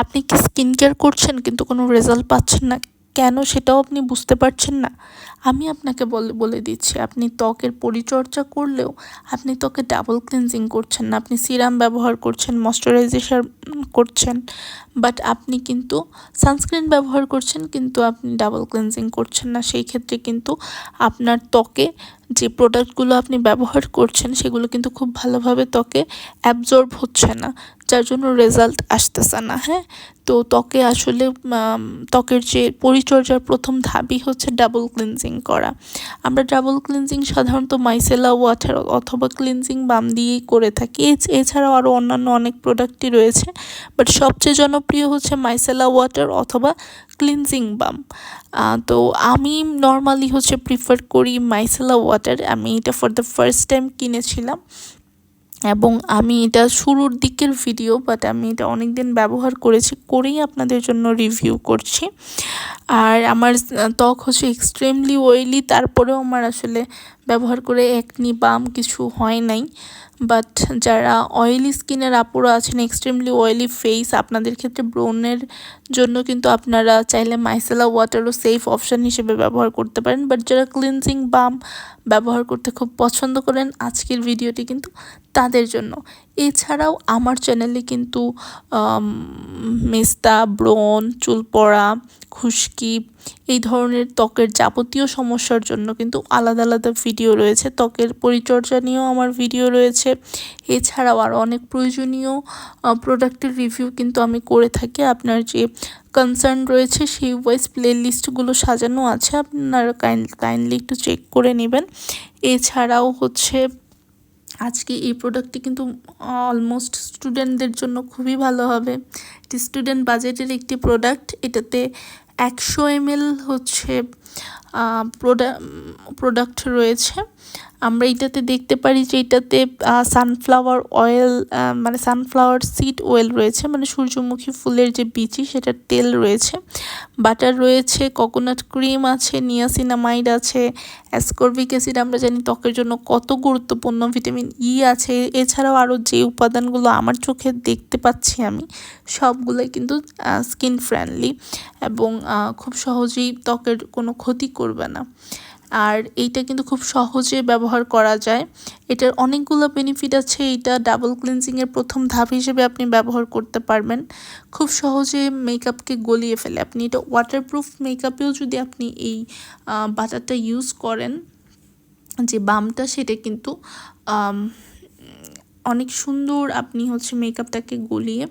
আপনি কি skin care করছেন কিন্তু কোনো রেজাল্ট পাচ্ছেন না, কেন সেটাও আপনি বুঝতে পারছেন না? আমি আপনাকে বলে দিচ্ছি, আপনি ত্বকের পরিচর্যা করলেও আপনি ত্বকে ডাবল ক্লিনজিং করছেন না। আপনি সিরাম ব্যবহার করছেন, ময়শ্চারাইজেশন করছেন, বাট আপনি কিন্তু সানস্ক্রিন ব্যবহার করছেন, কিন্তু আপনি ডাবল ক্লিনজিং করছেন না। সেই ক্ষেত্রে কিন্তু আপনার ত্বকে যে প্রোডাক্টগুলো আপনি ব্যবহার করছেন সেগুলো কিন্তু খুব ভালোভাবে ত্বকে অ্যাবজর্ব হচ্ছে না, যার জন্য রেজাল্ট আসতেছে না। হ্যাঁ, তো ত্বকে আসলে ত্বকের যে পরিচর্যার প্রথম ধাপই হচ্ছে ডাবল ক্লিনজিং করা। আমরা ডাবল ক্লিনজিং সাধারণত মাইসেলা ওয়াটার অথবা ক্লিনজিং বাম দিয়েই করে থাকি। এছাড়াও আরও অন্যান্য অনেক প্রোডাক্টই রয়েছে, বাট সবচেয়ে জনপ্রিয় হচ্ছে মাইসেলা ওয়াটার অথবা ক্লিনজিং বাম। তো আমি নর্মালি হচ্ছে প্রিফার করি মাইসেলা ওয়াটার। আমি এটা ফর দ্য ফার্স্ট টাইম কিনেছিলাম এবং আমি এটা শুরুর দিকের ভিডিও, বাট আমি এটা অনেক দিন ব্যবহার করেই আপনাদের জন্য রিভিউ করছি। আর আমার ত্বক হচ্ছে এক্সট্রিমলি অয়েলি, তারপরেও আমার আসলে ব্যবহার করে একনি বাম কিছু হয় নাই। বাট যারা অয়েলি স্কিনের আপুরা আছেন, এক্সট্রিমলি অয়েলি ফেস, আপনাদের ক্ষেত্রে ব্রণের জন্য কিন্তু আপনারা চাইলে মাইসেলা ওয়াটারও সেফ অপশান হিসেবে ব্যবহার করতে পারেন। বাট যারা ক্লিনজিং বাম ব্যবহার করতে খুব পছন্দ করেন, আজকের ভিডিওটি কিন্তু তাদের জন্য। এছাড়াও আমার চ্যানেলে কিন্তু মেস্তা, ব্রণ, চুল পড়া, খুশকি, এই ধরনের ত্বকের যাবতীয় সমস্যার জন্য কিন্তু আলাদা আলাদা ভিডিও রয়েছে। ত্বকের পরিচর্যা নিয়েও আমার ভিডিও রয়েছে। এছাড়াও আরও অনেক প্রয়োজনীয় প্রোডাক্টের রিভিউ কিন্তু আমি করে থাকি। আপনার যে কনসার্ন রয়েছে সেই ওয়াইজ প্লে লিস্টগুলো সাজানো আছে, আপনারা কাইন্ডলি একটু চেক করে নেবেন। এছাড়াও হচ্ছে আজকে এই প্রোডাক্টটি কিন্তু অলমোস্ট স্টুডেন্টদের জন্য খুবই ভালো হবে। এটি স্টুডেন্ট বাজেটের একটি প্রোডাক্ট। এটাতে 100 ml হচ্ছে প্রোডাক্ট রয়েছে। আমরা এটাতে দেখতে পারি যে এটাতে সানফ্লাওয়ার অয়েল, মানে সানফ্লাওয়ার সিড অয়েল রয়েছে, মানে সূর্যমুখী ফুলের যে বীজ সেটার তেল রয়েছে, বাটার রয়েছে, কোকোনাট ক্রিম আছে, নিয়াসিনামাইড আছে, অ্যাসকর্বিক অ্যাসিড আমরা জানি ত্বকের জন্য কত গুরুত্বপূর্ণ, ভিটামিন ই আছে। এছাড়াও আরও যে উপাদানগুলো আমার চোখে দেখতে পাচ্ছি আমি, সবগুলোই কিন্তু স্কিন ফ্রেন্ডলি এবং খুব সহজেই ত্বকের কোনো ক্ষতি করবে না। আর এইটা কিন্তু খুব সহজে ব্যবহার করা যায়। এটার অনেকগুলো বেনিফিট আছে। এটা ডাবল ক্লিনজিংয়ের প্রথম ধাপ হিসেবে আপনি ব্যবহার করতে পারবেন। খুব সহজে মেকআপকে গলিয়ে ফেলে। আপনি এটা ওয়াটারপ্রুফ মেকআপেও যদি আপনি এই বাটারটা ইউজ করেন, যে বামটা, সেটা কিন্তু অনেক সুন্দর আপনি হচ্ছে মেকআপটাকে গলিয়ে